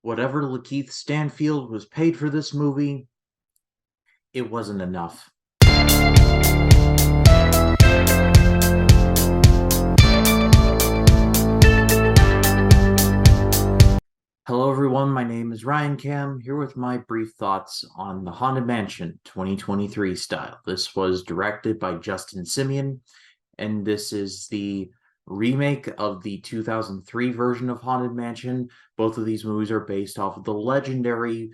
whatever Lakeith Stanfield was paid for this movie, it wasn't enough. Hello everyone, my name is Ryan Cam, here with my brief thoughts on The Haunted Mansion 2023 style. This was directed by Justin Simien, and this is the remake of the 2003 version of Haunted Mansion. Both of these movies are based off of the legendary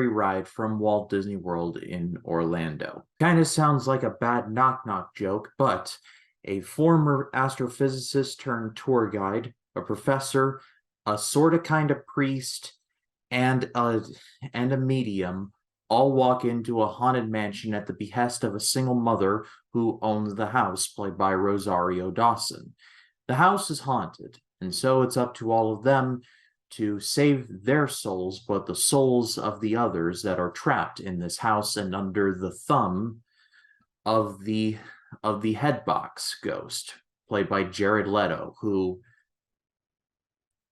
ride from Walt Disney World in Orlando. Kind of sounds like a bad knock-knock joke, but a former astrophysicist turned tour guide, a professor, a sort of kind of priest, and a medium all walk into a haunted mansion at the behest of a single mother who owns the house, played by Rosario Dawson. The house is haunted, and so it's up to all of them to save their souls, but the souls of the others that are trapped in this house and under the thumb of the headbox ghost, played by Jared Leto, who,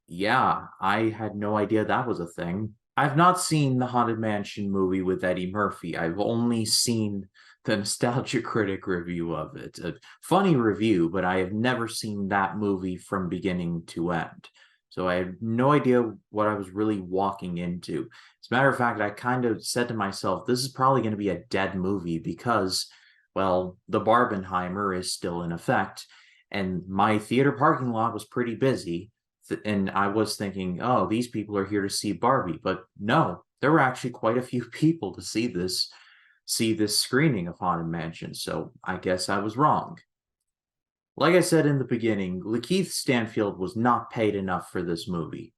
yeah, I had no idea that was a thing. I've not seen the Haunted Mansion movie with Eddie Murphy. I've only seen the Nostalgia Critic review of it. A funny review, but I have never seen that movie from beginning to end. So I had no idea what I was really walking into. As a matter of fact, I kind of said to myself, this is probably going to be a dead movie because, well, the Barbenheimer is still in effect, and my theater parking lot was pretty busy. And I was thinking, oh, these people are here to see Barbie. But no, there were actually quite a few people to see this screening of Haunted Mansion. So I guess I was wrong. Like I said in the beginning, Lakeith Stanfield was not paid enough for this movie.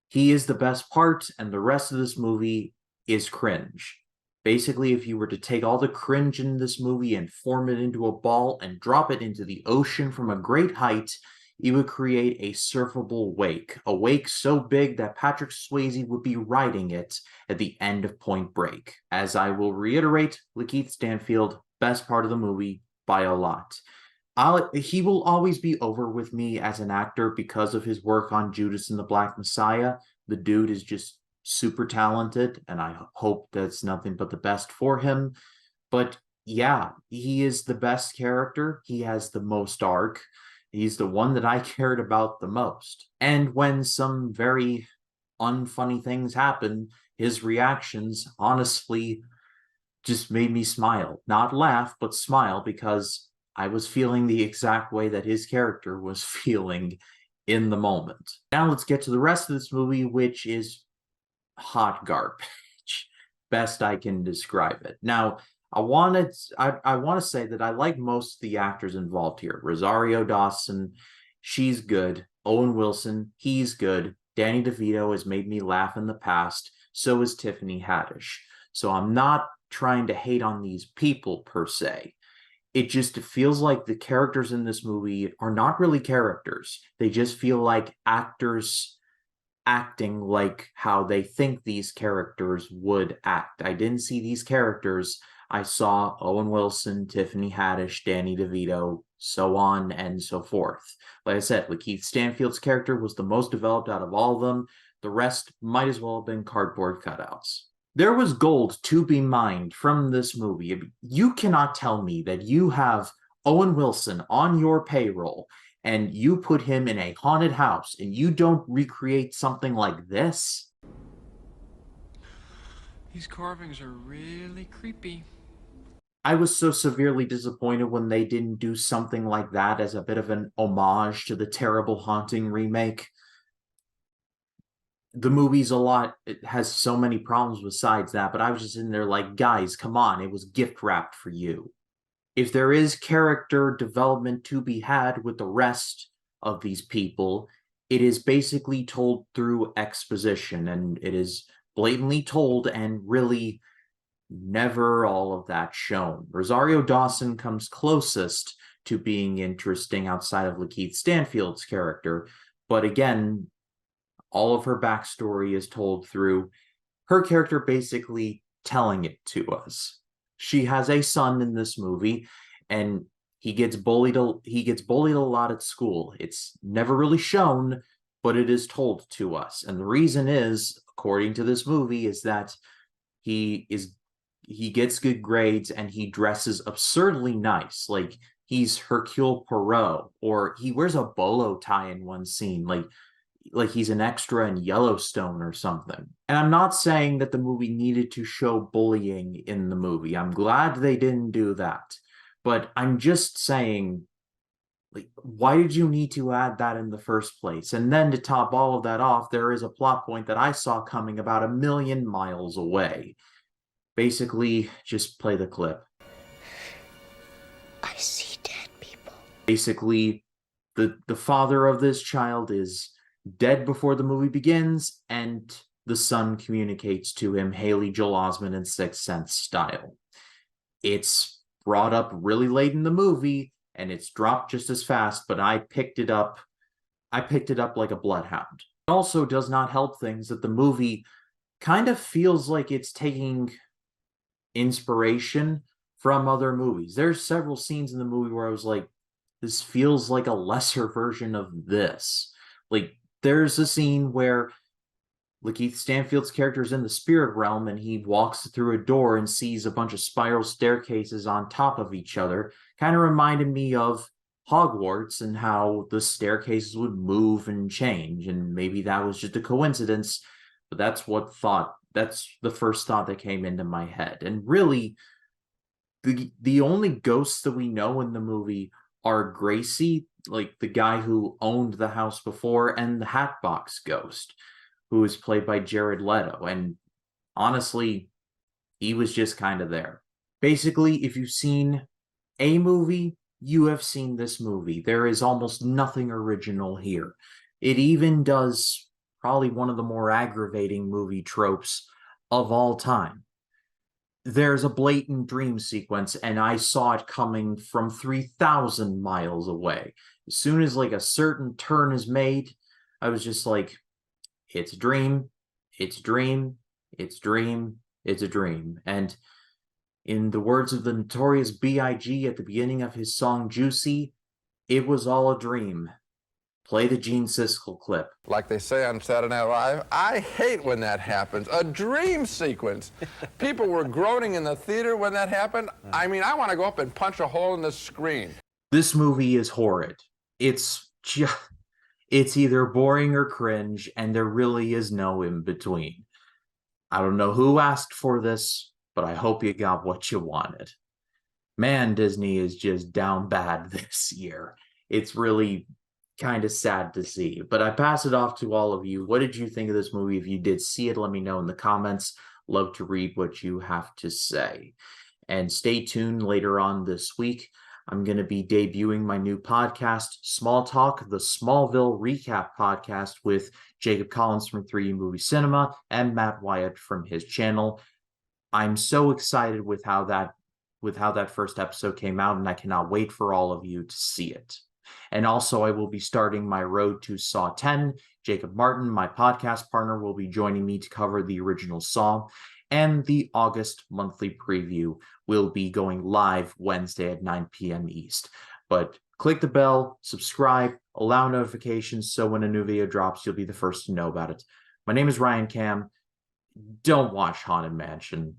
He is the best part, and the rest of this movie is cringe. Basically, if you were to take all the cringe in this movie and form it into a ball and drop it into the ocean from a great height, you would create a surfable wake, a wake so big that Patrick Swayze would be riding it at the end of Point Break. As I will reiterate, Lakeith Stanfield, best part of the movie by a lot. He will always be over with me as an actor because of his work on Judas and the Black Messiah. The dude is just super talented, and I hope that's nothing but the best for him. But yeah, he is the best character. He has the most arc. He's the one that I cared about the most. And when some very unfunny things happen, his reactions honestly just made me smile. Not laugh, but smile, because I was feeling the exact way that his character was feeling in the moment. Now let's get to the rest of this movie, which is hot garbage. Best I can describe it. Now, I want to say that I like most of the actors involved here. Rosario Dawson, she's good. Owen Wilson, he's good. Danny DeVito has made me laugh in the past. So is Tiffany Haddish. So I'm not trying to hate on these people per se. It just feels like the characters in this movie are not really characters. They just feel like actors acting like how they think these characters would act. I didn't see these characters. I saw Owen Wilson, Tiffany Haddish, Danny DeVito, so on and so forth. Like I said, Lakeith Stanfield's character was the most developed out of all of them. The rest might as well have been cardboard cutouts. There was gold to be mined from this movie. You cannot tell me that you have Owen Wilson on your payroll and you put him in a haunted house and you don't recreate something like this. These carvings are really creepy. I was so severely disappointed when they didn't do something like that as a bit of an homage to the Terrible Haunting remake. The movie's it has so many problems besides that, but I was just in there like, guys, come on, it was gift wrapped for you. If there is character development to be had with the rest of these people, it is basically told through exposition, and it is blatantly told and really never all of that shown. Rosario Dawson comes closest to being interesting outside of Lakeith Stanfield's character, but again, all of her backstory is told through her character basically telling it to us. She has a son in this movie, and he gets bullied a lot at school. It's never really shown, but it is told to us. And the reason is, according to this movie, is that he is he gets good grades and he dresses absurdly nice. Like he's Hercule Poirot, or he wears a bolo tie in one scene, like he's an extra in Yellowstone or something. And I'm not saying that the movie needed to show bullying in the movie. I'm glad they didn't do that. But I'm just saying, like, why did you need to add that in the first place? And then to top all of that off, there is a plot point that I saw coming about a million miles away. Basically, just play the clip. I see dead people. Basically, the father of this child is dead before the movie begins, and the son communicates to him Haley Joel Osment in Sixth Sense style. It's brought up really late in the movie, and it's dropped just as fast, but I picked it up like a bloodhound. It also does not help things that the movie kind of feels like it's taking inspiration from other movies. There's several scenes in the movie where I was like, this feels like a lesser version of this. Like, there's a scene where Lakeith Stanfield's character is in the spirit realm and he walks through a door and sees a bunch of spiral staircases on top of each other. Kind of reminded me of Hogwarts and how the staircases would move and change. And maybe that was just a coincidence, but that's the first thought that came into my head. And really, the only ghosts that we know in the movie are Gracie, like the guy who owned the house before, and the Hatbox Ghost, who is played by Jared Leto. And honestly, he was just kind of there. Basically, if you've seen a movie, you have seen this movie. There is almost nothing original here. It even does probably one of the more aggravating movie tropes of all time. There's a blatant dream sequence, and I saw it coming from 3,000 miles away. As soon as like a certain turn is made, I was just like, it's a dream, it's a dream, it's a dream, it's a dream. And in the words of the Notorious B.I.G. at the beginning of his song Juicy, it was all a dream. Play the Gene Siskel clip. Like they say on Saturday Night Live, I hate when that happens. A dream sequence. People were groaning in the theater when that happened. I mean, I want to go up and punch a hole in the screen. This movie is horrid. It's either boring or cringe, and there really is no in between. I don't know who asked for this, but I hope you got what you wanted. Man, Disney is just down bad this year. It's really kind of sad to see, but I pass it off to all of you. What did you think of this movie? If you did see it, let me know in the comments. Love to read what you have to say. And stay tuned later on this week. I'm going to be debuting my new podcast, Small Talk, the Smallville Recap Podcast, with Jacob Collins from 3D Movie Cinema and Matt Wyatt from his channel. I'm so excited with how that first episode came out, and I cannot wait for all of you to see it. And also, I will be starting my road to Saw 10. Jacob Martin, my podcast partner, will be joining me to cover the original Saw. And the August monthly preview will be going live Wednesday at 9 p.m. East. But click the bell, subscribe, allow notifications so when a new video drops, you'll be the first to know about it. My name is Ryan Cam. Don't watch Haunted Mansion.